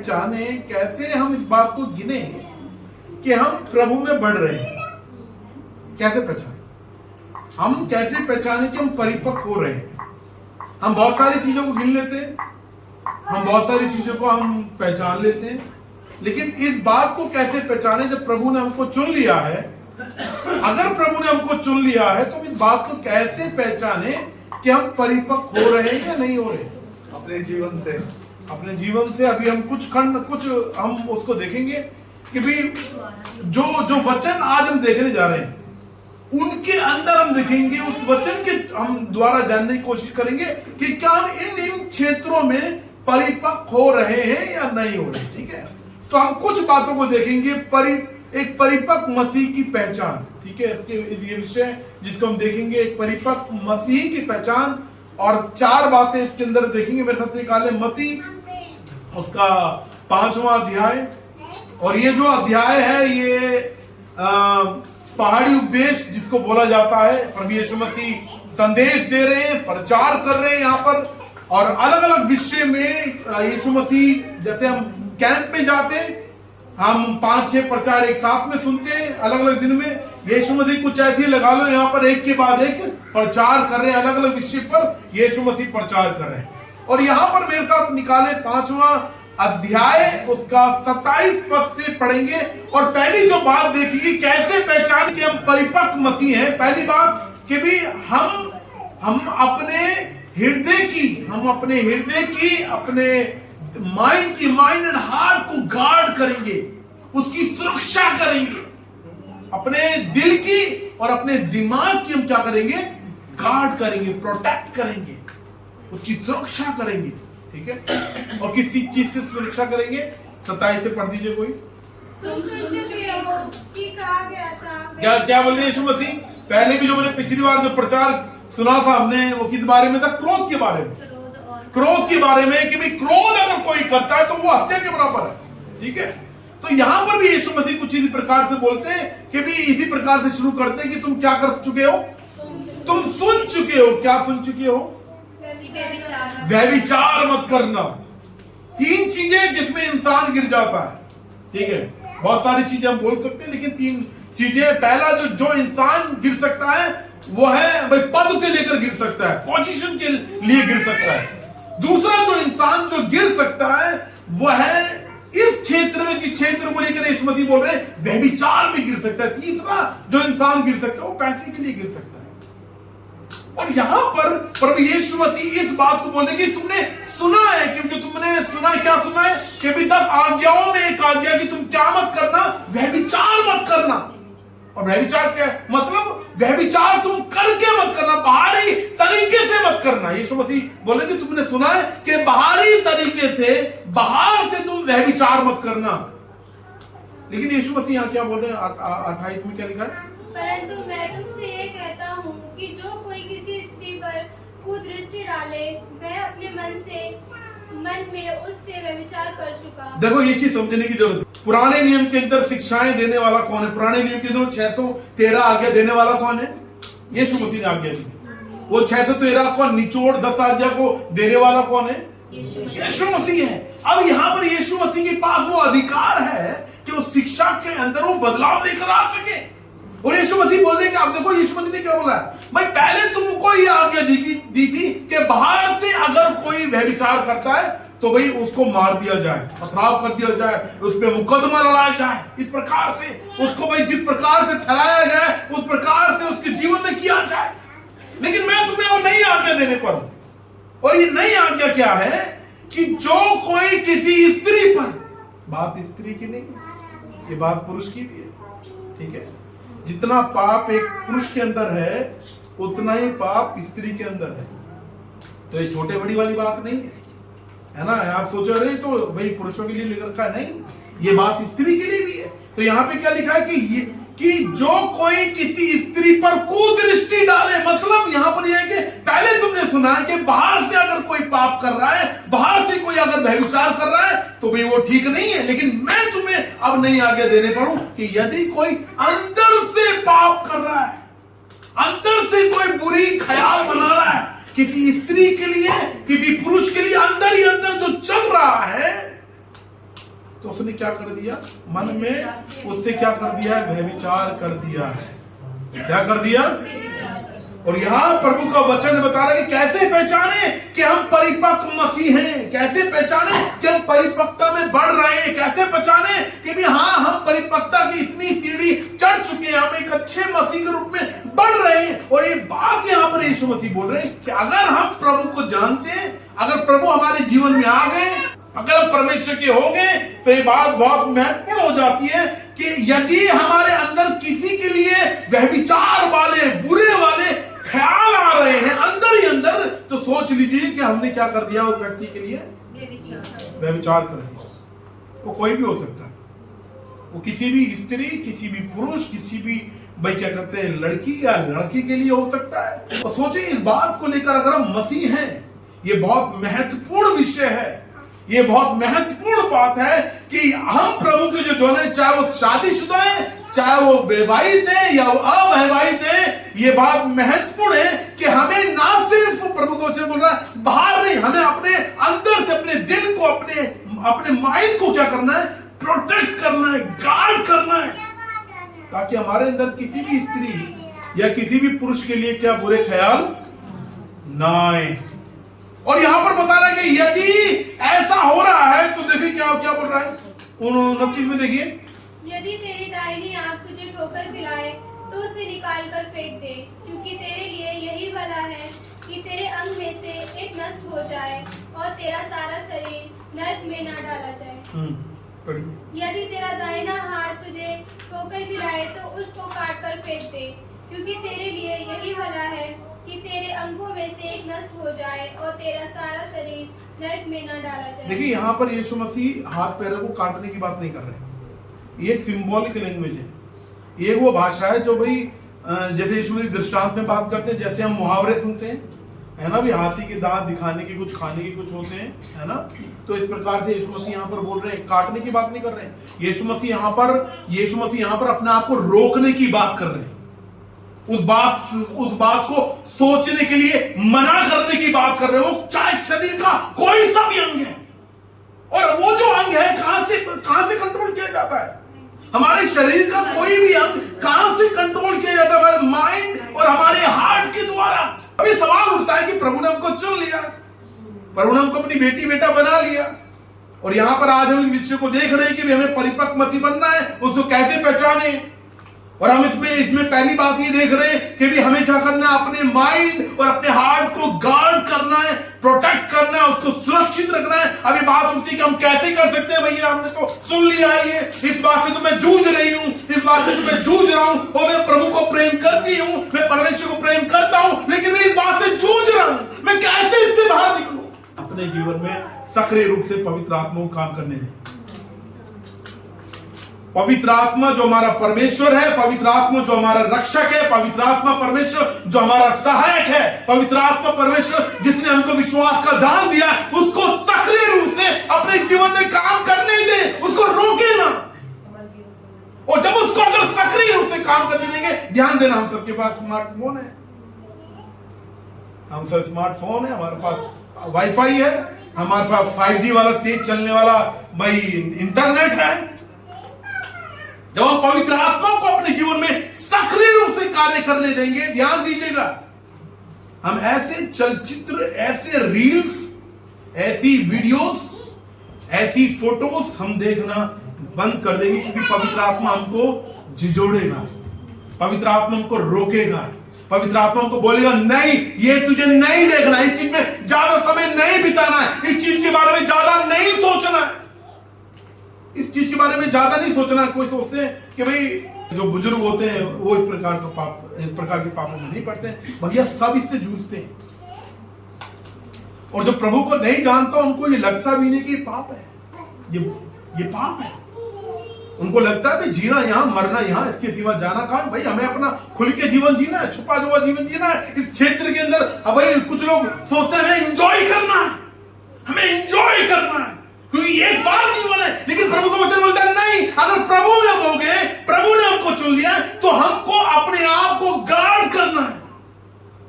पहचाने, कैसे हम इस बात को गिने कि हम प्रभु में बढ़ रहे हैं? कैसे पहचाने? हम कैसे पहचाने कि हम परिपक्व हो रहे हैं? हम बहुत सारी चीजों को गिन लेते हैं, हम बहुत सारी चीजों को हम पहचान लेते हैं, लेकिन इस बात को कैसे पहचाने जब प्रभु ने हमको चुन लिया है? अगर प्रभु ने हमको चुन लिया है तो इस बात को कैसे पहचाने कि हम परिपक्व हो रहे हैं या नहीं हो रहे? अपने जीवन से। अपने जीवन से। अभी हम कुछ हम उसको देखेंगे कि भी जो वचन आज हम देखने जा रहे हैं उनके अंदर हम देखेंगे, उस वचन के हम द्वारा जानने की कोशिश करेंगे कि क्या हम इन क्षेत्रों में परिपक्व हो रहे हैं या नहीं हो रहे। ठीक है, तो हम कुछ बातों को देखेंगे। एक परिपक्व मसीह की पहचान, ठीक है, ये विषय जिसको हम देखेंगे, एक परिपक्व मसीह की पहचान, और 4 बातें इसके अंदर देखेंगे। मेरे साथ निकाले मत्ती उसका 5वां अध्याय, और ये जो अध्याय है ये पहाड़ी उपदेश जिसको बोला जाता है। प्रभु यीशु मसीह संदेश दे रहे हैं, प्रचार कर रहे हैं यहाँ पर, और अलग अलग विषय में यीशु मसीह, जैसे हम कैंप में जाते हैं, हम 5-6 प्रचार एक साथ में सुनते हैं अलग अलग दिन में। यीशु मसीह कुछ ऐसे ही लगा लो, यहाँ पर एक के बाद एक प्रचार कर रहे हैं, अलग अलग विषय पर यीशु मसीह प्रचार कर रहे हैं। और यहाँ पर मेरे साथ निकाले 5वां अध्याय उसका 27 पद से पढ़ेंगे, और पहली जो बात देखिए कैसे पहचान कि हम परिपक्व मसीह हैं। पहली बात कि भी हम अपने हृदय की अपने माइंड एंड हार्ट को गार्ड करेंगे, उसकी सुरक्षा करेंगे। अपने दिल की और अपने दिमाग की हम क्या करेंगे? गार्ड करेंगे, प्रोटेक्ट करेंगे, उसकी सुरक्षा करेंगे। ठीक है, और किसी चीज से सुरक्षा करेंगे? 27 से पढ़ दीजिए कोई। तुम सुन चुके हो कि कहा गया था। क्या बोल रहे यीशु मसीह? पहले भी जो मैंने पिछली बार जो प्रचार सुना था हमने, वो किस बारे में था? क्रोध के बारे में। क्रोध के बारे में कि भाई क्रोध अगर कोई करता है तो वो हत्या के बराबर है। ठीक है, तो यहां पर भी यीशु मसीह कुछ इसी प्रकार से बोलते हैं कि भी इसी प्रकार से शुरू करते हैं कि तुम क्या कर चुके हो? तुम सुन चुके हो। क्या सुन चुके हो? व्यभिचार मत करना। 3 चीजें जिसमें इंसान गिर जाता है। ठीक है, बहुत सारी चीजें हम बोल सकते हैं, लेकिन 3 चीजें। पहला जो इंसान गिर सकता है वो है भाई पद के लेकर गिर सकता है, पोजीशन के लिए गिर सकता है। दूसरा जो इंसान जो गिर सकता है वो है इस क्षेत्र में, जिस क्षेत्र को लेकर यीशु मसीह बोल रहे हैं, व्यभिचार में गिर सकता है। तीसरा जो इंसान गिर सकता है वो पैसे के लिए गिर सकता है। और यहां पर प्रभु यीशु मसीह इस बात को बोलते हैं कि तुमने सुना है, कि जो तुमने सुना है, क्या सुना है? कि भी 10 आज्ञाओं में एक आज्ञा कि तुम क्या मत करना? व्यभिचार मत करना। और व्यभिचार क्या मतलब? व्यभिचार तुम करके मत करना, बाहरी तरीके से मत करना। यीशु मसीह बोले कि तुमने सुना है कि बाहरी तरीके से, बाहर से तुम व्यभिचार मत करना। लेकिन यीशु मसीह यहाँ क्या बोल रहे हैं? 28 में क्या लिखा है? परंतु मैं तुमसे ये कहता हूँ कि जो कोई किसी स्त्री पर कुदृष्टि डाले, वह अपने मन में उससे व्यभिचार कर चुका। देखो ये चीज समझने की जरूरत है। पुराने नियम के अंदर शिक्षाएं देने वाला कौन है? पुराने नियम के अंदर 613 आज्ञा देने वाला कौन है? यीशु मसीह ने आज्ञा दी। वो 613 को निचोड़ 10 आज्ञा को देने वाला कौन है? यीशु मसीह है। अब यहाँ पर यीशु मसीह के पास वो अधिकार है कि वो शिक्षा के अंदर वो बदलाव लेकर आ सके। और यीशु मसीह बोल रहे हैं कि आप देखो यीशु मसीह ने क्या बोला है? भाई पहले तुमको ये आज्ञा दी थी कि बाहर से अगर कोई व्यभिचार करता है तो भाई उसको मार दिया जाए, पथराव कर दिया जाए, उस पर मुकदमा लड़ाया जाए। इस प्रकार से उसको भाई जिस प्रकार से ठहराया जाए उस प्रकार से उसके जीवन में किया जाए। लेकिन मैं तुम्हें वो नई आज्ञा देने पर हूं। और ये नई आज्ञा क्या है? कि जो कोई किसी स्त्री पर, बात स्त्री की नहीं, ये बात पुरुष की भी है। ठीक है, जितना पाप एक पुरुष के अंदर है उतना ही पाप स्त्री के अंदर है। तो ये छोटे बड़ी वाली बात नहीं है ना। आप सोचो रहे तो भाई पुरुषों के लिए लिख रखा है, नहीं, ये बात स्त्री के लिए भी है। तो यहाँ पे क्या लिखा है कि जो कोई किसी स्त्री पर कुदृष्टि डाले, मतलब यहाँ पर यह है कि पहले तुमने सुना है कि बाहर से अगर कोई पाप कर रहा है, बाहर से कोई अगर व्यभिचार कर रहा है तो भाई वो ठीक नहीं है। लेकिन मैं तुम्हें अब नई आज्ञा देने पर हूं कि यदि कोई अंदर से पाप कर रहा है, अंदर से कोई बुरी ख्याल बना रहा है, किसी स्त्री के लिए, किसी पुरुष के लिए अंदर ही अंदर जो चल रहा है, उसने क्या कर दिया, मन में उससे क्या कर दिया है, व्यभिचार कर दिया है। क्या कर दिया? और यहां प्रभु का वचन बता रहा है कि कैसे पहचाने कि हम परिपक्व मसीह हैं, कैसे पहचाने कि हम परिपक्वता में बढ़ रहे हैं, कैसे पहचाने कि भी हाँ हम परिपक्वता की इतनी सीढ़ी चढ़ चुके हैं, हम एक अच्छे मसीह के रूप में बढ़ रहे हैं। और ये बात यहां पर यीशु मसीह बोल रहे हैं कि अगर हम प्रभु को जानते हैं, अगर प्रभु हमारे जीवन में आ गए, अगर हम परमेश्वर के हो गए, तो ये बात बहुत महत्वपूर्ण हो जाती है कि यदि हमारे अंदर किसी के लिए व्यभिचार वाले, बुरे वाले ख्याल आ रहे हैं अंदर ही अंदर, तो सोच लीजिए कि हमने क्या कर दिया उस व्यक्ति के लिए, व्यभिचार कर दिया। वो कोई भी हो सकता है, वो किसी भी स्त्री, किसी भी पुरुष, किसी भी भाई क्या कहते हैं लड़की या लड़की के लिए हो सकता है। और सोचिए इस बात को लेकर अगर हम मसीह हैं, ये बहुत महत्वपूर्ण विषय है, ये बहुत महत्वपूर्ण बात है कि हम प्रभु के जो जोने, चाहे वो शादीशुदा है, चाहे वो विवाहित है या वो अविवाहित है, ये बात महत्वपूर्ण है कि हमें ना सिर्फ प्रभु को वचन बोल रहा है बाहर नहीं, हमें अपने अंदर से अपने दिल को, अपने माइंड को क्या करना है, प्रोटेक्ट करना है, गार्ड करना है, ताकि हमारे अंदर किसी भी स्त्री या किसी भी पुरुष के लिए क्या बुरे ख्याल ना आए। और यहां पर बता रहा है कि यदि ऐसा हो रहा है तो देखिए क्या क्या बोल रहा है 29 में, देखिए यदि तेरी दाहिनी आंख तुझे ठोकर खिलाए तो उसे निकाल कर फेंक दे, क्योंकि तेरे लिए यही भला है कि तेरे अंग में से एक नष्ट हो जाए और तेरा सारा शरीर नरक में न डाला जाए। यदि तेरा दाहिना हाथ तुझे ठोकर खिलाए तो उसको काट कर फेंक दे, क्योंकि तेरे लिए यही भला है कि तेरे अंगों में से एक नष्ट हो जाए और तेरा सारा शरीर नरक में न डाला जाए। देखिए यहाँ पर यीशु मसीह हाथ पैरों को काटने की बात नहीं कर रहे, ये एक सिंबॉलिक लैंग्वेज है, ये वो भाषा है जो भाई जैसे यीशु मसीह दृष्टांत में बात करते हैं, जैसे हम मुहावरे सुनते हैं, है ना, भी हाथी के दांत दिखाने के कुछ, खाने के कुछ होते हैं, है ना, तो इस प्रकार से यीशु मसीह यहाँ पर बोल रहे हैं, काटने की बात नहीं कर रहे हैं। यीशु मसीह यहाँ पर अपने आप को रोकने की बात कर रहे हैं, उस बात को सोचने के लिए मना करने की बात कर रहे हो, चाहे शरीर का कोई सा भी अंग है। और वो जो अंग है कहां से कंट्रोल किया जाता है, हमारे शरीर का कोई भी अंग कहां से कंट्रोल किया जाता है, हमारे माइंड और हमारे हार्ट के द्वारा। अभी सवाल उठता है कि प्रभु ने हमको चुन लिया, प्रभु ने हमको अपनी बेटी बेटा बना लिया, और यहां पर आज हम इस विषय को देख रहे हैं कि हमें परिपक्व मसीह बनना है, उसको कैसे पहचाने। और हम इसमें पहली बात ये देख रहे हैं कि भी हमें क्या करना है, अपने माइंड और अपने हार्ट को गार्ड करना है, प्रोटेक्ट करना है, उसको सुरक्षित रखना है। अभी बात उठती है कि हम कैसे कर सकते हैं, भैया हमने तो सुन लिया है, ये इस बात से तो मैं जूझ रही हूं, इस बात से तो मैं जूझ रहा हूं, और मैं प्रभु को प्रेम करती हूं, मैं परमेश्वर को प्रेम करता हूं, लेकिन मैं इस बात से जूझ रहा हूं, मैं कैसे इससे बाहर निकलूं। अपने जीवन में सक्रिय रूप से पवित्र आत्मा को काम करने दें। पवित्र आत्मा जो हमारा परमेश्वर है, पवित्र आत्मा जो हमारा रक्षक है, पवित्र आत्मा परमेश्वर जो हमारा सहायक है, पवित्र आत्मा परमेश्वर जिसने हमको विश्वास का दान दिया, उसको सक्रिय रूप से अपने जीवन में काम करने दे, उसको रोके ना। और जब उसको अगर सक्रिय रूप से काम करने देंगे, ध्यान देना हम सबके पास स्मार्टफोन है, हम सब स्मार्टफोन है, हमारे पास वाईफाई है, हमारे पास 5G वाला तेज चलने वाला भाई इंटरनेट है। जब हम पवित्र आत्मा को अपने जीवन में सक्रिय रूप से कार्य करने देंगे, ध्यान दीजिएगा, हम ऐसे चलचित्र, ऐसे रील्स, ऐसी वीडियोस, ऐसी फोटोज हम देखना बंद कर देंगे, क्योंकि पवित्र आत्मा हमको झिझोड़ेगा, पवित्र आत्मा हमको रोकेगा, पवित्र आत्मा हमको बोलेगा नहीं, ये तुझे नहीं देखना, इस चीज में ज्यादा समय नहीं बिताना है, इस चीज के बारे में ज्यादा नहीं सोचना है, इस चीज के बारे में ज्यादा नहीं सोचना। कोई सोचते हैं कि भाई जो बुजुर्ग होते हैं वो इस प्रकार के पापों में नहीं पड़ते, भैया सब इससे जूझते हैं। और जो प्रभु को नहीं जानता उनको ये लगता भी नहीं कि पाप है, ये पाप है। उनको लगता है भाई जीना यहाँ, मरना यहाँ, इसके सिवा जाना कहाँ। भाई हमें अपना खुल के जीवन जीना है, छुपा हुआ जीवन जीना है इस क्षेत्र के अंदर। अब भाई कुछ लोग सोचते हैं हमें एंजॉय करना है, हमें एंजॉय करना है, क्योंकि एक बार जीवन है। लेकिन प्रभु का वचन बोलता है नहीं, अगर प्रभु में हम हो गए, प्रभु ने हमको चुन लिया, तो हमको अपने आप को गार्ड करना है,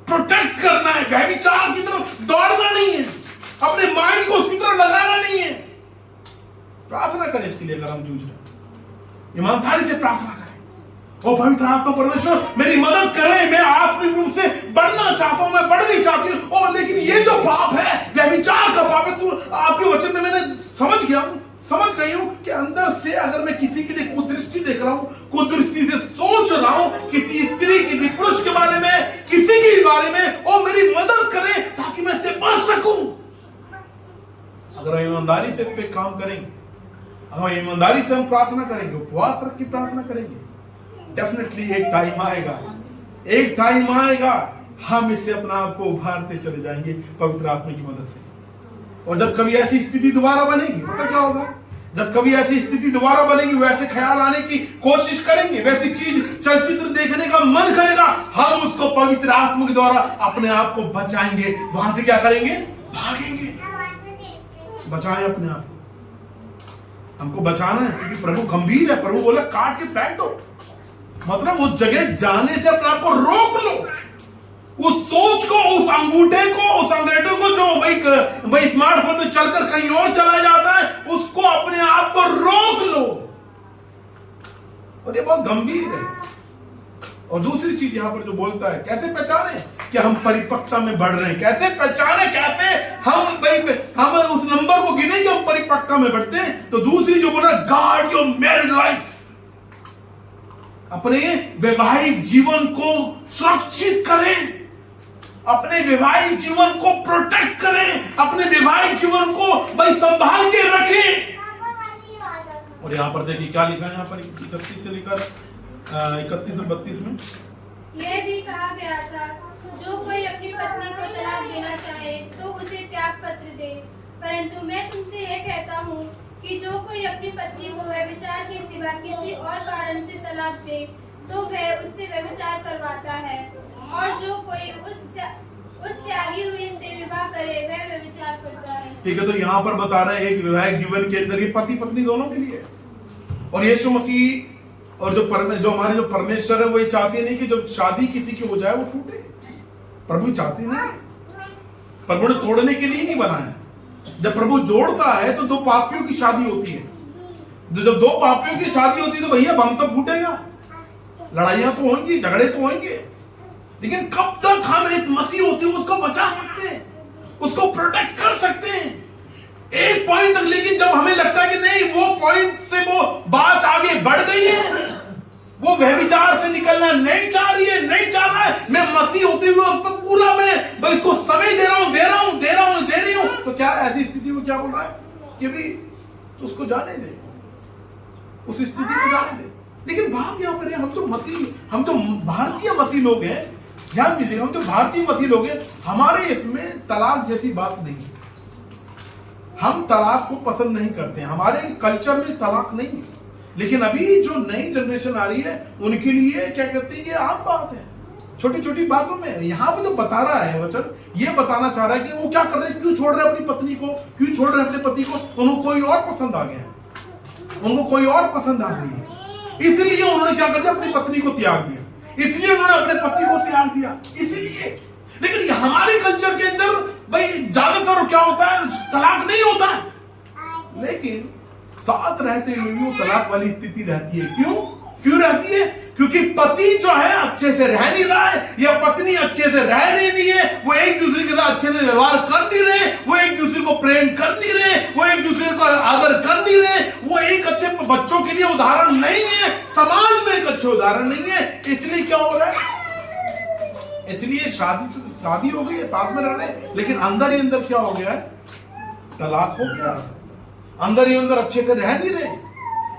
प्रोटेक्ट करना है। व्यभिचार की तरफ दौड़ना नहीं है, अपने माइंड को उसकी तरफ लगाना नहीं है। प्रार्थना करें इसके लिए। अगर हम जूझ रहे हैं, ईमानदारी से प्रार्थना करें, ओ पवित्र आत्मा परमेश्वर मेरी मदद करें, मैं आत्मिक रूप से बढ़ना चाहता हूं, मैं बढ़नी चाहती हूँ। ओ लेकिन ये जो पाप है, व्यभिचार का पाप है, तो आपके वचन में मैंने समझ गई हूं कि अंदर से अगर मैं किसी के लिए कुदृष्टि देख रहा हूं, कुदृष्टि से सोच रहा हूं, किसी स्त्री, किसी पुरुष के बारे में, किसी के बारे में, ओ मेरी मदद करें ताकि मैं इससे बच सकूं। अगर हम ईमानदारी से इस पे काम करेंगे, हम ईमानदारी से हम प्रार्थना करेंगे, उपवास रख के प्रार्थना करेंगे, डेफिनेटली एक टाइम आएगा हम इससे अपना आप को उभारते चले जाएंगे पवित्र आत्मा की मदद से। और जब कभी ऐसी स्थिति दोबारा बनेगी, पता क्या होगा, जब कभी ऐसी स्थिति दोबारा बनेगी, वैसे ख्याल आने की कोशिश करेंगे, वैसी चीज चलचित्र देखने का मन करेगा, हम उसको पवित्र आत्मा के द्वारा अपने आप को बचाएंगे। वहां से क्या करेंगे? भागेंगे। बचाएं अपने आप को, हमको बचाना है क्योंकि प्रभु गंभीर है। प्रभु बोला काट के फेंक दो, मतलब उस जगह जाने से अपने आप को रोक लो। उस सोच को, उस अंगूठे को, उस अंगूठे को जो भाई स्मार्टफोन में चलकर कहीं और चला जाता है, उसको अपने आप को रोक लो। और ये बहुत गंभीर है। और दूसरी चीज यहां पर जो बोलता है, कैसे पहचाने कि हम परिपक्वता में बढ़ रहे हैं, कैसे पहचाने, कैसे हम उस नंबर को गिने कि हम परिपक्वता में बढ़ते हैं। तो दूसरी जो बोला, गार्ड योर मैरिड लाइफ, अपने वैवाहिक जीवन को सुरक्षित करें, अपने वैवाहिक जीवन को प्रोटेक्ट करें, अपने वैवाहिक जीवन को भाई संभाल के रखें। और यहां पर देखिए क्या लिखा है, यहां पर 31 से लेकर 31 और 32 में यह भी कहा गया था, जो कोई अपनी पत्नी को तलाक देना चाहे तो उसे त्याग पत्र दे। परंतु मैं तुमसे यह कहता हूँ कि जो कोई अपनी पत्नी को व्यभिचार के सिवा किसी और कारण से तलाक दे तो वह उससे व्यभिचार करवाता है, और जो कोई उस त्यागी हुई से विवाह करे वह व्यभिचार करता है। ठीक है, तो यहाँ पर बता रहे हैं एक वैवाहिक जीवन के अंदर ये पति पत्नी दोनों के लिए। और यीशु मसीह और जो हमारे जो परमेश्वर है, वो ये चाहते नहीं कि जब शादी किसी की हो जाए वो टूटे। प्रभु चाहते नहीं, प्रभु ने तोड़ने के लिए नहीं बनाया। जब प्रभु जोड़ता है तो दो पापियों की शादी होती है। जब दो पापियों की शादी होती है तो भैया बम तो फूटेगा, लड़ाइयां तो होंगी, झगड़े तो होंगे, लेकिन कब तक हम एक मसीह होती है उसको बचा सकते हैं, उसको प्रोटेक्ट कर सकते हैं एक पॉइंट तक। लेकिन जब हमें लगता है कि नहीं, वो पॉइंट से वो बात आगे बढ़ गई है, वो व्यभिचार से निकलना नहीं चाह रही है, नहीं चाह रहा है, मैं मसीह होते हुए उस पर पूरा मैं इसको समय दे रहा हूं, दे रही हूं, तो क्या ऐसी स्थिति में क्या बोल रहा है कि भी तो उसको जाने दे, उस स्थिति में जाने दे। लेकिन बात यहां पर है, हम तो भारतीय मसीह लोग हैं, ध्यान दीजिएगा, हम जो भारतीय मसीह लोग हैं, हमारे इसमें तलाक जैसी बात नहीं है। हम तलाक को पसंद नहीं करते हैं, हमारे कल्चर में तलाक नहीं है। लेकिन अभी जो नई जनरेशन आ रही है उनके लिए क्या कहते हैं, ये आम बात है, छोटी छोटी बातों में। यहाँ पे जो बता रहा है वचन, ये बताना चाह रहा है कि वो क्या कर रहे हैं, क्यों छोड़ रहे हैं अपनी पत्नी को, क्यों छोड़ रहे हैं अपने पति को। उनको कोई और पसंद आ गया, उनको कोई और पसंद आ गई है, इसलिए उन्होंने क्या कर दिया, अपनी पत्नी को त्याग दिया, इसलिए उन्होंने अपने पति को त्याग दिया, इसलिए। लेकिन हमारे कल्चर के अंदर भाई ज्यादातर क्या होता है, तलाक नहीं होता है, लेकिन साथ रहते हुए भी वो तलाक वाली स्थिति रहती है। क्यों रहती है? क्योंकि पति जो है अच्छे से रह नहीं रहा है, या पत्नी अच्छे से रह नहीं है, वो एक दूसरे के साथ अच्छे से व्यवहार कर नहीं रहे, वो एक दूसरे को प्रेम कर नहीं रहे, वो एक दूसरे को आदर कर नहीं रहे, वो एक अच्छे बच्चों के लिए उदाहरण नहीं है, समाज में एक अच्छे उदाहरण नहीं है। इसलिए क्या हो रहा है, इसलिए शादी हो गई है, साथ में रह रहे, लेकिन अंदर ही अंदर क्या हो गया है, तलाक हो गया। अंदर ही अंदर अच्छे से रह नहीं रहे,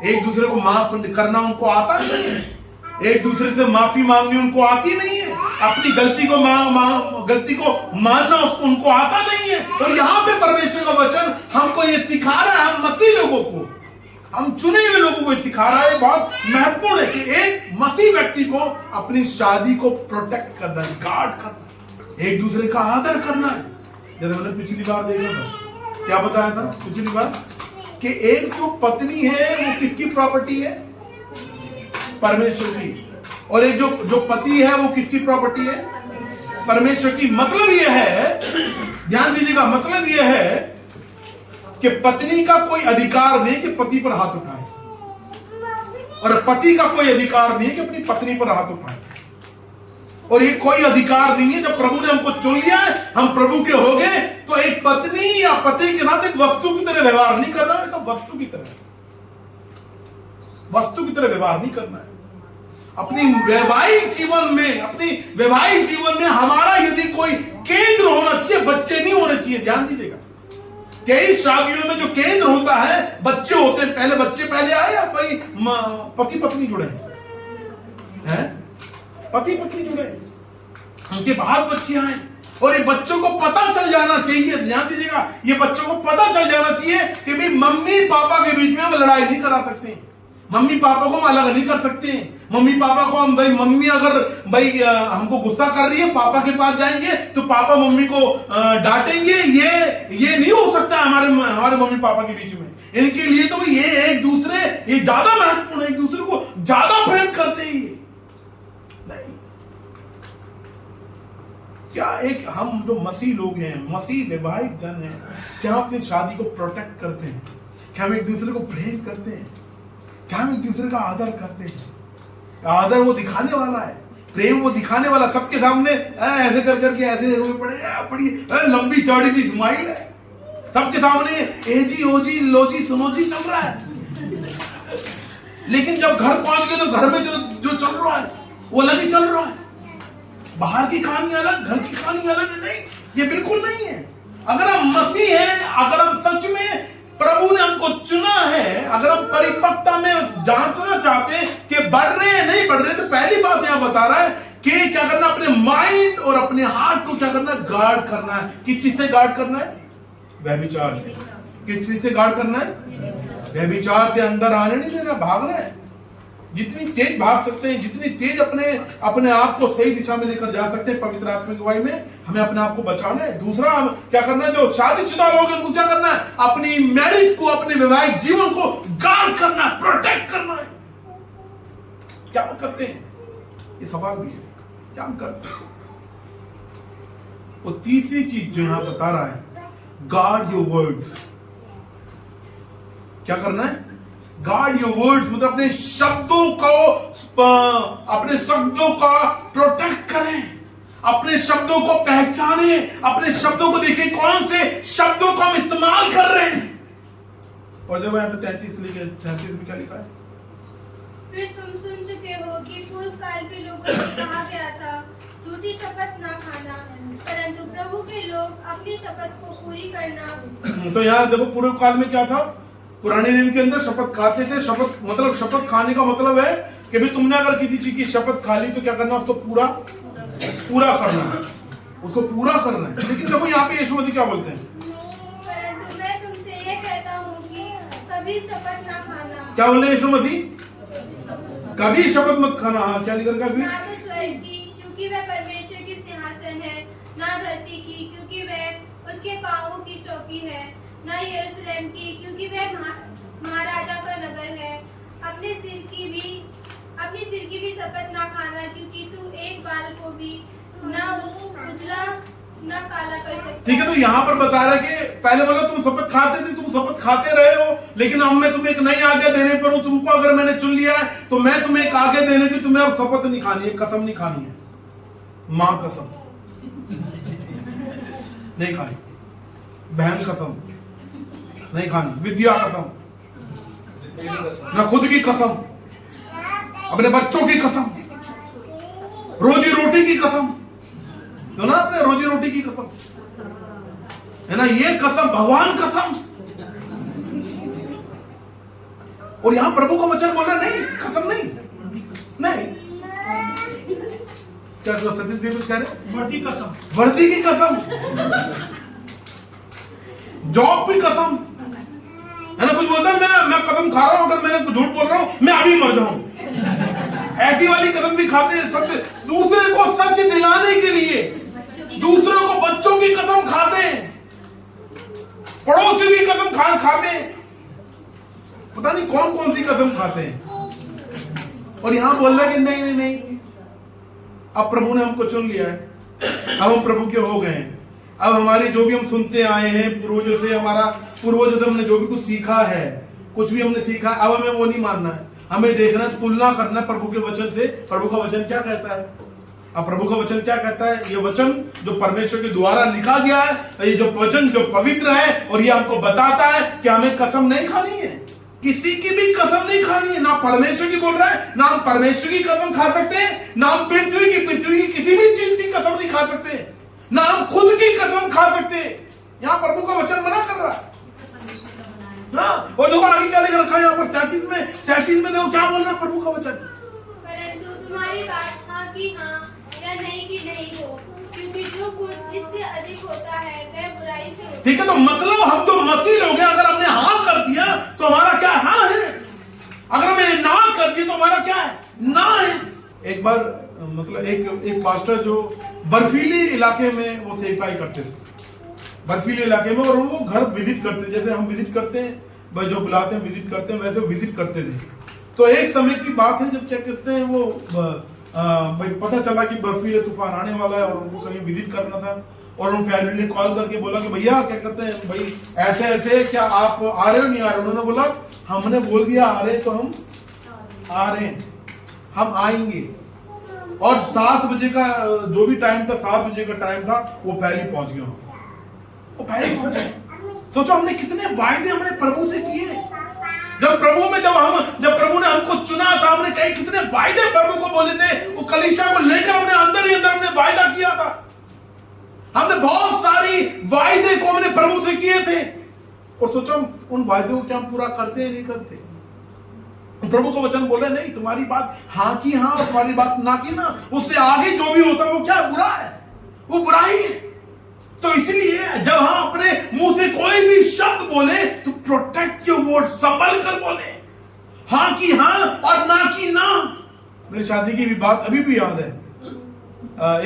एक दूसरे को माफ करना उनको आता नहीं है, एक दूसरे से माफी मांगनी उनको आती नहीं है, अपनी गलती को मानना उनको आता नहीं है। और यहाँ पे परमेश्वर का वचन हमको ये सिखा रहा है, हम मसीह लोगों को, हम चुने हुए लोगों को सिखा रहा है, बहुत महत्वपूर्ण है कि एक मसीह व्यक्ति को अपनी शादी को प्रोटेक्ट करना है, गार्ड करना, एक दूसरे का आदर करना है। जैसे मैंने पिछली बार देखा था, क्या बताया था पिछली बार, कि एक जो पत्नी है वो किसकी प्रॉपर्टी है, परमेश्वर की, और एक जो पति है वो किसकी प्रॉपर्टी है, परमेश्वर की। मतलब यह है, ध्यान दीजिएगा, मतलब यह है कि पत्नी का कोई अधिकार नहीं कि पति पर हाथ उठाए, और पति का कोई अधिकार नहीं है कि अपनी पत्नी पर हाथ उठाए। और ये कोई अधिकार नहीं है, जब प्रभु ने हमको चुन लिया है, हम प्रभु के हो गए, तो एक पत्नी या पति के साथ एक वस्तु की तरह व्यवहार नहीं करना है। तो वस्तु की तरह व्यवहार नहीं करना है। अपनी वैवाहिक जीवन में हमारा यदि कोई केंद्र होना चाहिए, बच्चे नहीं होने चाहिए। ध्यान दीजिएगा, कई शादियों में जो केंद्र होता है बच्चे होते हैं। पहले बच्चे पहले आए या भाई पति पत्नी जुड़े हैं? पति पत्नी जुड़े, उनके बाद बच्चे आए, और ये बच्चों को पता चल जाना चाहिए। ध्यान दीजिएगा, ये बच्चों को पता चल जाना चाहिए कि भाई मम्मी पापा के बीच में हम लड़ाई नहीं करा सकते, मम्मी पापा को हम अलग नहीं कर सकते। मम्मी पापा को हम भाई, मम्मी अगर भाई हमको गुस्सा कर रही है, पापा के पास जाएंगे तो पापा मम्मी को डांटेंगे। ये नहीं हो सकता हमारे मम्मी पापा के बीच में। इनके लिए तो ये एक दूसरे, ये ज्यादा महत्वपूर्ण है, एक दूसरे को ज्यादा प्रेम करते हैं। नहीं, क्या एक हम जो मसीह लोग हैं, मसीह वैवाहिक जन हैं, क्या हम अपनी शादी को प्रोटेक्ट करते हैं? क्या हम एक दूसरे को प्रेम करते हैं? क्या हम एक दूसरे का आदर करते हैं? आदर वो दिखाने वाला है, प्रेम वो दिखाने वाला। सबके सामने ऐसे कर करके ऐसे पड़े, बड़ी लंबी चौड़ी सी स्माइल है, सबके सामने ए जी ओ जी लो जी सुनो जी चल रहा है। लेकिन जब घर पहुंच गए तो घर में जो चल रहा है वो अलग ही चल रहा है। बाहर की कहानी अलग, घर की कहानी अलग है। नहीं, ये बिल्कुल नहीं है। अगर हम मसीह हैं, अगर हम सच में प्रभु ने हमको चुना है, अगर हम परिपक्वता में जांचना चाहते हैं कि बढ़ रहे हैं नहीं बढ़ रहे, तो पहली बात यहां बता रहा है कि क्या करना, अपने माइंड और अपने हार्ट को क्या करना, गार्ड करना है। किस चीज से गार्ड करना है? व्यभिचार से। किस चीज से गार्ड करना है? व्यभिचार से अंदर आने नहीं देना, भागना है। जितनी तेज भाग सकते हैं, जितनी तेज अपने आप को सही दिशा में लेकर जा सकते हैं, पवित्र आत्मा की अगुवाई में हमें अपने आप को बचाना है। दूसरा क्या करना है, जो शादीशुदा लोग हैं उनको क्या करना है, अपनी मैरिज को, अपने वैवाहिक जीवन को गार्ड करना है, प्रोटेक्ट करना है। क्या करते हैं? ये सवाल भी है, क्या हम करते हैं? वो तीसरी चीज जो यहां बता रहा है, गार्ड योर वर्ड्स। क्या करना है? गार्ड योर वर्ड्स, मतलब अपने शब्दों का प्रोटेक्ट करें, अपने शब्दों को पहचाने, अपने शब्दों को देखें कौन से शब्दों को हम इस्तेमाल कर रहे हैं। और देखो यहाँ पे 33 लिखे, 37 में क्या लिखा है? फिर तुम सुन चुके हो कि पूर्व काल के लोगों से कहा गया था, झूठी शपथ ना खाना, परंतु प्रभु के लोग अपनी शपथ को पूरी करना। तो यहाँ देखो, पूर्व काल में क्या था? पुराने नियम के अंदर शपथ खाते थे। शपथ खाने का मतलब है कि भी तुमने अगर किसी चीज की शपथ खा ली तो क्या करना, उसको पूरा करना है, उसको पूरा करना है। लेकिन देखो यहाँ पे यीशु मसीह क्या बोलते हैं? परंतु मैं तुमसे ये कहता हूँ कि कभी शपथ ना खाना। क्या बोल रहे हैं यीशु मसीह? कभी शपथ मत खाना। हाँ, क्या लिखा है? ना तो स्वर्ग की, क्योंकि वह परमेश्वर की सिंहासन है, ना धरती की, क्योंकि वह उसके पांवों की चौकी है, ना यरूशलेम की, क्योंकि वह महाराजा का नगर है। अपने सिर की भी शपथ ना खाना, क्योंकि तुम एक बाल को भी ना उजला ना काला कर सकते। ठीक है, तो यहाँ पर बता रहा है कि पहले बोलो तुम शपथ खाते थे, तुम शपथ खाते रहे हो, लेकिन अब मैं तुम्हें एक नई आज्ञा देने पर हूं। तुमको अगर मैंने चुन लिया है तो मैं तुम्हें एक आज्ञा देने की, तुम्हें अब शपथ नहीं खानी है, कसम नहीं खानी है, मां कसम नहीं खानी, बहन कसम नहीं खानी, विद्या कसम, ना खुद की कसम, अपने बच्चों की कसम, रोजी रोटी की कसम, तो ना अपने रोजी रोटी की कसम है ना, ये कसम, भगवान कसम। और यहां प्रभु का वचन बोल रहा है, नहीं कसम नहीं, नहीं क्या सतीश भी कुछ कह रहे? वर्दी कसम, वर्दी की कसम, जॉब की कसम है ना। कुछ बोलता है मैं कसम खा रहा हूं, अगर मैंने कुछ झूठ बोल रहा हूं मैं अभी मर जाऊं, ऐसी वाली कसम भी खाते हैं। सच, दूसरे को सच दिलाने के लिए दूसरों को बच्चों की कसम खाते हैं, पड़ोसी की कसम खाते हैं, पता नहीं कौन कौन सी कसम खाते हैं। और यहां बोल रहा है कि नहीं नहीं नहीं, अब प्रभु ने हमको चुन लिया है, अब हम प्रभु के हो गए हैं, अब हमारी जो भी हम सुनते आए हैं पूर्वजों से, पूर्वजों से हमने जो भी कुछ सीखा है, कुछ भी हमने सीखा, अब हमें वो नहीं मानना है। हमें देखना, तुलना करना प्रभु के वचन से। प्रभु का वचन क्या कहता है? अब प्रभु का वचन क्या कहता है? ये वचन जो परमेश्वर के द्वारा लिखा गया है, ये जो वचन जो पवित्र है, और ये हमको बताता है कि हमें कसम नहीं खानी है, किसी की भी कसम नहीं खानी है। ना परमेश्वर की बोल रहा है, ना हम परमेश्वर की कसम खा सकते हैं, ना हम पृथ्वी की किसी भी चीज की कसम नहीं खा सकते, ना हम खुद की कसम खा सकते। यहाँ प्रभु का वचन मना कर रहा है। हाँ, और देखो आगे क्या लिख रखा है यहाँ पर 37 में देखो क्या बोल रहा है प्रभु का वचन। परंतु तुम्हारी बात हाँ की हाँ या नहीं की नहीं हो, क्योंकि जो कुछ इससे अधिक होता है वह बुराई से होता है। ठीक है, तो मतलब हम जो मसीह लोग हैं, अगर हमने हाँ कर दिया तो हमारा क्या हाँ है, अगर हमने ना कर दिया तो हमारा क्या है? ना है। एक बार मतलब एक पास्टर जो बर्फीली इलाके में वो सेवकाई करते थे, बर्फीले इलाके में, और वो घर विजिट करते, जैसे हम विजिट करते हैं, भाई जो बुलाते हैं विजिट करते हैं, वैसे विजिट करते थे। तो एक समय की बात है जब क्या कहते हैं वो भाई पता चला कि बर्फीले तूफान आने वाला है और उनको कहीं विजिट करना था, और उन फैमिली ने कॉल करके बोला कि भैया क्या कहते हैं भाई ऐसे ऐसे, क्या आप आ रहे हो नहीं आ रहे? उन्होंने बोला हमने बोल दिया आ रहे तो हम आ रहे हैं, हम आएंगे। और 7 बजे का जो भी टाइम था, 7 बजे का टाइम था, वो पहले पहुंच गए, वो पहले पहुंचे। सोचो हमने कितने वायदे हमने प्रभु से किए। जब प्रभु ने हमको चुना था, हमने कई कितने वायदे प्रभु को बोले थे, वो कलीसिया को लेकर हमने अंदर ही अंदर हमने वायदा किया था। हमने बहुत सारी वायदे को हमने प्रभु से किए थे, और सोचो उन वायदों को क्या हम पूरा करते हैं नहीं करते? प्रभु को वचन बोले नहीं, तुम्हारी बात हाँ की हाँ और तुम्हारी बात ना की ना, उससे आगे जो भी होता है वो क्या बुरा है, वो बुराई है। तो इसलिए जब हम अपने मुंह से कोई भी शब्द बोले तो प्रोटेक्ट योर वर्ड, संभल कर बोले, हाँ की हाँ और ना की ना। मेरी शादी की भी बात अभी भी याद है।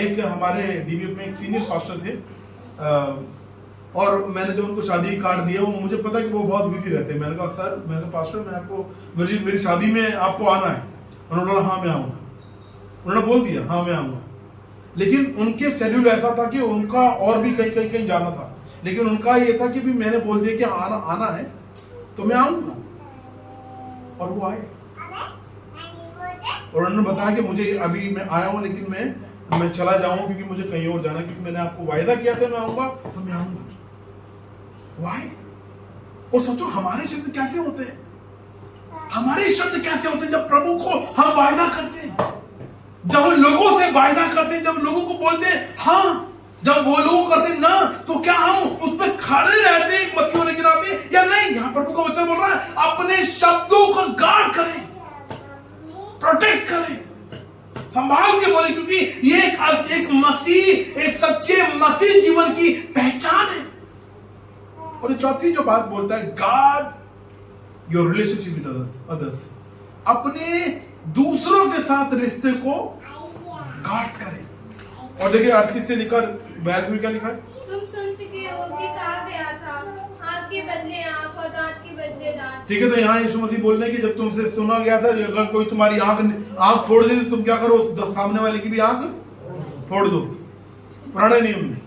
एक हमारे डीबीएफ में एक सीनियर पास्टर थे, और मैंने जब उनको शादी कार्ड दिया, वो मुझे पता कि वो बहुत बिजी रहते हैं। मैंने कहा सर, मैंने कहा पास्टर मैं आपको मेरी शादी में आपको आना है। उन्होंने बोला हाँ मैं आऊँगा, उन्होंने बोल दिया हाँ मैं आऊँगा। लेकिन उनके शेड्यूल ऐसा था कि उनका और भी कहीं जाना था, लेकिन उनका ये था कि भी मैंने बोल दिया कि आना है तो मैं आऊँगा, और वो आए। और उन्होंने बताया कि मुझे अभी मैं आया हूँ, लेकिन मैं चला जाऊँ क्योंकि मुझे कहीं और जाना, क्योंकि मैंने आपको वायदा किया था मैं आऊँगा तो मैं आऊँगा। Why? और सोचो हमारे शब्द कैसे होते हैं, हमारे शब्द कैसे होते हैं जब प्रभु को हम वायदा करते हैं, जब हम लोगों से वायदा करते हैं, जब लोगों को बोलते हैं हाँ, जब वो लोग करते हैं ना, तो क्या हम उस पर खड़े रहते हैं एक मसीह होने के नाते या नहीं? यहाँ प्रभु का वचन बोल रहा है अपने शब्दों का गार्ड करें, प्रोटेक्ट करें, संभाल के बोले, क्योंकि ये एक मसीह, एक सच्चे मसीह जीवन की पहचान है। और चौथी जो बात बोलता है, guard your relationship with others, अपने दूसरों के साथ रिश्ते को गार्ड करें। और देखिए 38 से लेकर 42 में क्या लिखा है? तुम सुन चुके हो कि कहा गया था आंख के बदले आंख और दांत के बदले दांत। ठीक है, तो यहाँ यीशु मसीह बोल रहे हैं कि जब तुमसे सुना गया था अगर कोई तुम्हारी आंख फोड़ दे तो तुम क्या करो? सामने वाले की भी आंख फोड़ दो। पुराने नियम में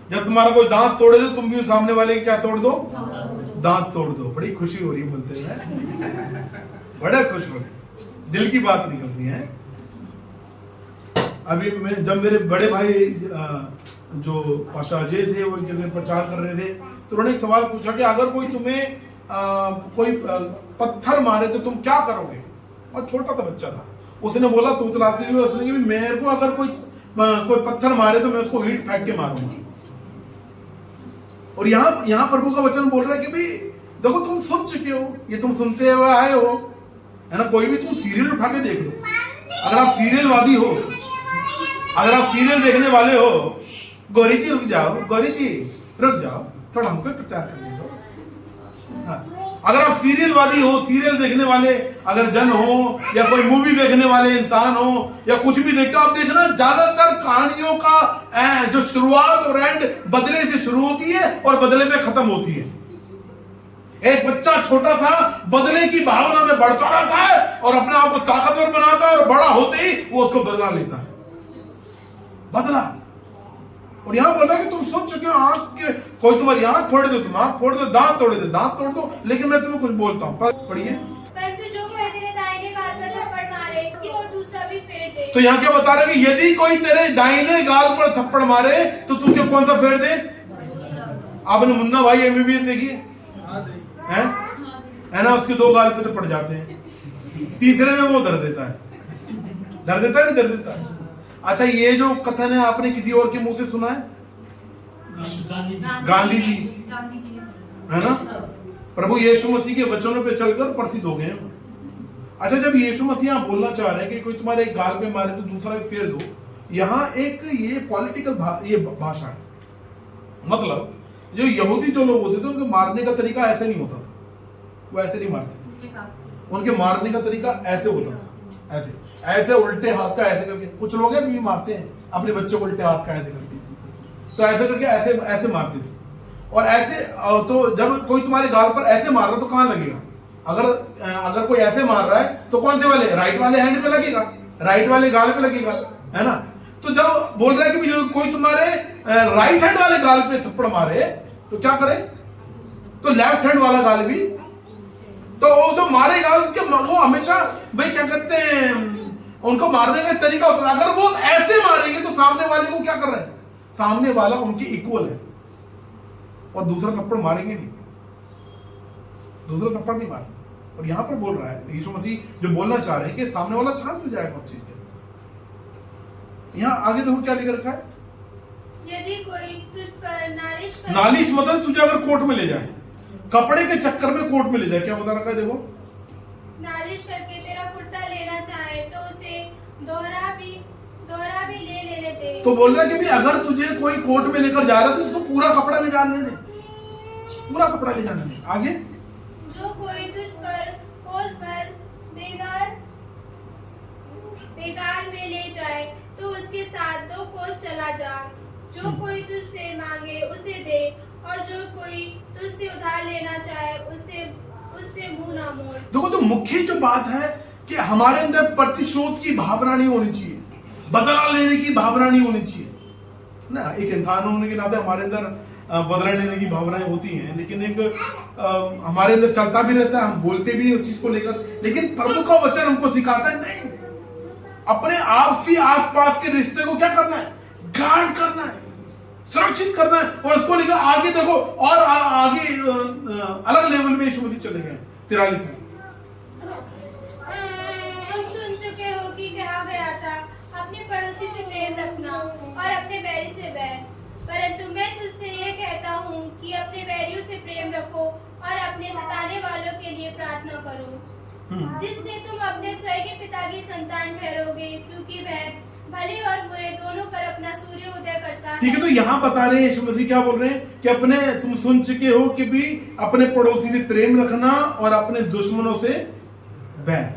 जब तुम्हारा कोई दांत तोड़े दे तुम भी सामने वाले की क्या तोड़ दो? दांत तोड़ दो। बड़ी खुशी हो रही है बोलते हैं, बड़ा खुश हो रहे, दिल की बात निकल रही है। अभी जब मेरे बड़े भाई जो पास्टर अजय थे वो एक जगह प्रचार कर रहे थे, तो उन्होंने एक सवाल पूछा कि अगर कोई तुम्हें कोई पत्थर मारे तो तुम क्या करोगे? और छोटा सा बच्चा था, उसने बोला तुतलाते हुए उसने कि मेरे को अगर कोई पत्थर मारे तो मैं उसको ईंट फेंक के मारूंगा। और यहाँ प्रभु का वचन बोल रहा है कि भाई देखो तुम सुन चुके हो, ये तुम सुनते हुए आए हो, है ना? कोई भी तुम सीरियल उठा के देख लो, अगर आप सीरियलवादी हो, अगर आप सीरियल देखने वाले हो, गौरी जी रुक जाओ, गौरी जी रुक जाओ, थोड़ा हमको प्रचार करने दो। हाँ, अगर आप सीरियलवादी हो, सीरियल देखने वाले अगर जन हो, या कोई मूवी देखने वाले इंसान हो, या कुछ भी देखते हो, आप देखना ज्यादातर कहानियों का जो शुरुआत और एंड बदले से शुरू होती है और बदले में खत्म होती है। एक बच्चा छोटा सा बदले की भावना में बढ़ता रहता है और अपने आप को ताकतवर बनाता है, और बड़ा होते ही वो उसको बदला लेता है, बदला। और यहां बोल रहा है कि तुम सुन चुके हो कोई तुम्हारी आंख फोड़ दो, तुम आंख फोड़ दो, दांत तोड़ दो, दांत तोड़ दो, लेकिन मैं तुम्हें कुछ बोलता हूँ। पढ़िए। परंतु जो कोई तेरे दाहिने गाल पर थप्पड़ मारे उसकी और दूसरा भी फेर दे। तो यहाँ क्या बता रहे हैं कि यदि कोई तेरे दाहिने गाल पर थप्पड़ मारे तो तू क्या कौन सा फेर दे? आपने मुन्ना भाई एमबीबीएस देखी है ना? उसके 2 गाल पे तो पड़ जाते हैं, तीसरे में वो दर्द देता है। दर्द देता है नहीं दर्द देता है? अच्छा, ये जो कथन है आपने किसी और के मुंह से सुना है? गांधी जी है ना? प्रभु यीशु मसीह के वचनों पे चलकर प्रसिद्ध हो गए। अच्छा, जब यीशु मसीह यहाँ बोलना चाह रहे हैं कि कोई तुम्हारे एक गाल पे मारे तो दूसरा भी फेर दो, यहाँ एक ये पॉलिटिकल ये भाषा है। मतलब जो यहूदी जो लोग होते थे उनके मारने का तरीका ऐसे नहीं होता था, वो ऐसे नहीं मारते थे। उनके मारने का तरीका ऐसे होता था, ऐसे ऐसे उल्टे हाथ का ऐसे करके। कुछ लोग हैं भी मारते हैं अपने बच्चों को उल्टे हाथ का ऐसे करके, तो ऐसे करके ऐसे ऐसे मारते थे। और ऐसे तो जब कोई तुम्हारे गाल पर ऐसे मार रहा तो कहाँ लगेगा? अगर कोई ऐसे मार रहा है तो कौन से वाले? राइट वाले हैंड पे लगेगा, राइट वाले गाल पे लगेगा, है ना? तो जब बोल रहा है कि जो कोई तुम्हारे राइट हैंड वाले गाल पे थप्पड़ मारे तो क्या करे? तो लेफ्ट हैंड वाला गाल भी, तो वो जो मारेगा वो हमेशा भाई क्या कहते हैं, उनको मारने का तरीका होता है। अगर वो ऐसे मारेंगे तो सामने वाले को क्या कर रहे हैं? सामने वाला उनके इक्वल है और दूसरा थप्पड़ मारेंगे नहीं, दूसरा थप्पड़ नहीं मारेंगे। और यहां पर बोल रहा है यीशु मसीह जो बोलना चाह रहे हैं कि सामने वाला शांत हो जाएगा उस चीज के। यहां आगे देखो क्या लिख रखा है, यदि कोई तुझ पर नालिश मतलब तुझे अगर कोर्ट में ले जाए, कपड़े के चक्कर में कोर्ट में ले जाए, क्या बता रखा है देखो, नालिश करके तेरा कुर्ता लेना चाहे तो उसे दोहरा भी ले लेने दे। तो बोल रहा है कि भी अगर तुझे कोई कोर्ट में लेकर जा रहा है तो उसको पूरा कपड़ा ले जाने दे, पूरा कपड़ा ले जाने दे। आगे, जो कोई तुझ पर कोस भर बेगार में ले जाए तो उसके साथ 2 कोस चला जा। जो कोई तुझसे मांगे उसे दे और जो कोई तुझसे उधार लेना चाहे उससे मुंह ना मोड़। देखो, तो मुख्य जो बात है कि हमारे अंदर प्रतिशोध की भावना नहीं होनी चाहिए, बदला लेने की भावना नहीं होनी चाहिए ना। एक इंसान होने के नाते हमारे अंदर बदला लेने की भावनाएं होती हैं, लेकिन एक हमारे अंदर चलता भी रहता है, हम बोलते भी उस चीज को लेकर। लेकिन प्रभु का वचन हमको सिखाता है नहीं, अपने आपसी आसपास के रिश्ते को क्या करना है? गार्ड करना है, सुरक्षित करना है। और उसको लेकर आगे देखो, और आगे अलग लेवल में यीशु मसीह चले गए। 43 में तुम सुन चुके हो कि कहा गया था, अपने पड़ोसी से प्रेम रखना और अपने बैरी से बैर। परंतु मैं तुझसे यह कहता हूँ कि अपने बैरियों से प्रेम रखो और अपने सताने वालों के लिए प्रार्थना करो, जिससे तुम अपने स्वर्गीय पिता की संतान ठहरोगे, क्योंकि वह भले और बुरे दोनों पर अपना सूर्य उदय करता है। ठीक है, तो यहाँ बता रहे हैं यीशु मसीह क्या बोल रहे हैं कि अपने तुम सुन चुके हो कि भी अपने पड़ोसी से प्रेम रखना और अपने दुश्मनों से बैर।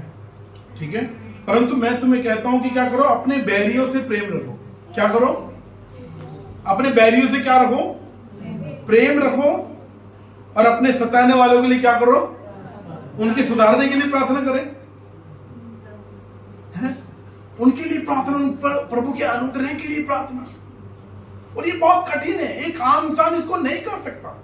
ठीक है, परंतु मैं तुम्हें कहता हूं कि क्या करो? अपने बैरियों से प्रेम रखो। क्या करो? अपने बैरियों से क्या रखो? प्रेम रखो। और अपने सताने वालों के लिए क्या करो? उनके सुधारने के लिए प्रार्थना करें, उनके लिए प्रार्थना, उन पर प्रभु के अनुग्रह के लिए प्रार्थना। और ये बहुत कठिन है, एक आम इंसान इसको नहीं कर सकता,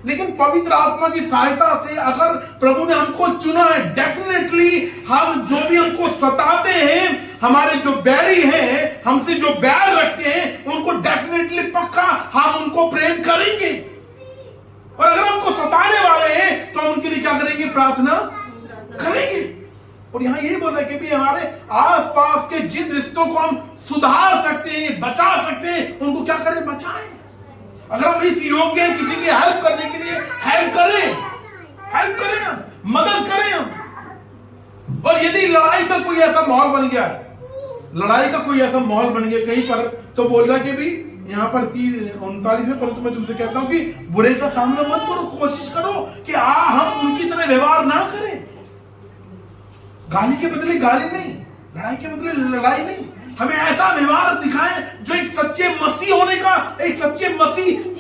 लेकिन पवित्र आत्मा की सहायता से अगर प्रभु ने हमको चुना है, डेफिनेटली हम जो भी हमको सताते हैं, हमारे जो बैरी हैं, हमसे जो बैर रखते हैं, उनको डेफिनेटली पक्का हम उनको प्रेम करेंगे। और अगर हमको सताने वाले हैं तो हम उनके लिए क्या करेंगे? प्रार्थना करेंगे। और यहां यही बोल रहा है कि भी हमारे आसपास के जिन रिश्तों को हम सुधार सकते हैं, बचा सकते हैं, उनको क्या करें? बचाएं। अगर हम इस योग्य हैं किसी की हेल्प करने के लिए, हेल्प करें हम, मदद करें हम। और यदि लड़ाई का कोई ऐसा माहौल बन गया, लड़ाई का कोई ऐसा माहौल बन गया कहीं पर, तो बोल रहा है कि भी यहाँ पर 39 में, परंतु मैं तुमसे कहता हूं कि बुरे का सामना मत करो, कोशिश करो कि हम उनकी तरह व्यवहार ना करें। गाली के बदले गाली नहीं, लड़ाई के बदले लड़ाई नहीं, हमें ऐसा व्यवहार दिखाएं जो एक सच्चे मसीह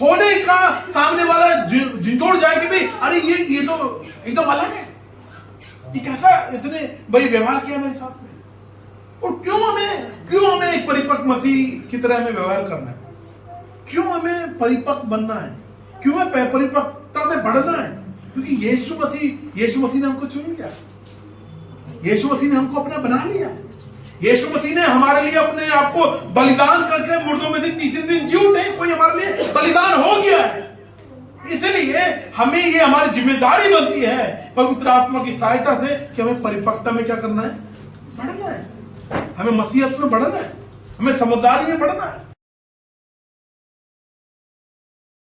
होने का सामने वाला झिंझोड़ जाए कि भाई अरे ये तो एकदम अलग है, ये कैसा इसने भाई व्यवहार किया मेरे साथ में। और क्यों हमें एक परिपक्व मसीह की तरह हमें व्यवहार करना है? क्यों हमें परिपक्व बनना है, क्यों हमें परिपक्वता में बढ़ना है? क्योंकि यीशु मसीह ने हमको चुन लिया, यीशु मसीह ने हमको अपना बना लिया, यीशु मसीह ने हमारे लिए अपने आप को बलिदान करके मुर्दों में से तीसरे दिन जी उठे, कोई हमारे लिए बलिदान हो गया है। इसलिए हमें ये हमारी जिम्मेदारी बनती है पवित्र आत्मा की सहायता से कि हमें परिपक्वता में क्या करना है, बढ़ना है, हमें मसीहत में बढ़ना है, हमें समझदारी में बढ़ना है।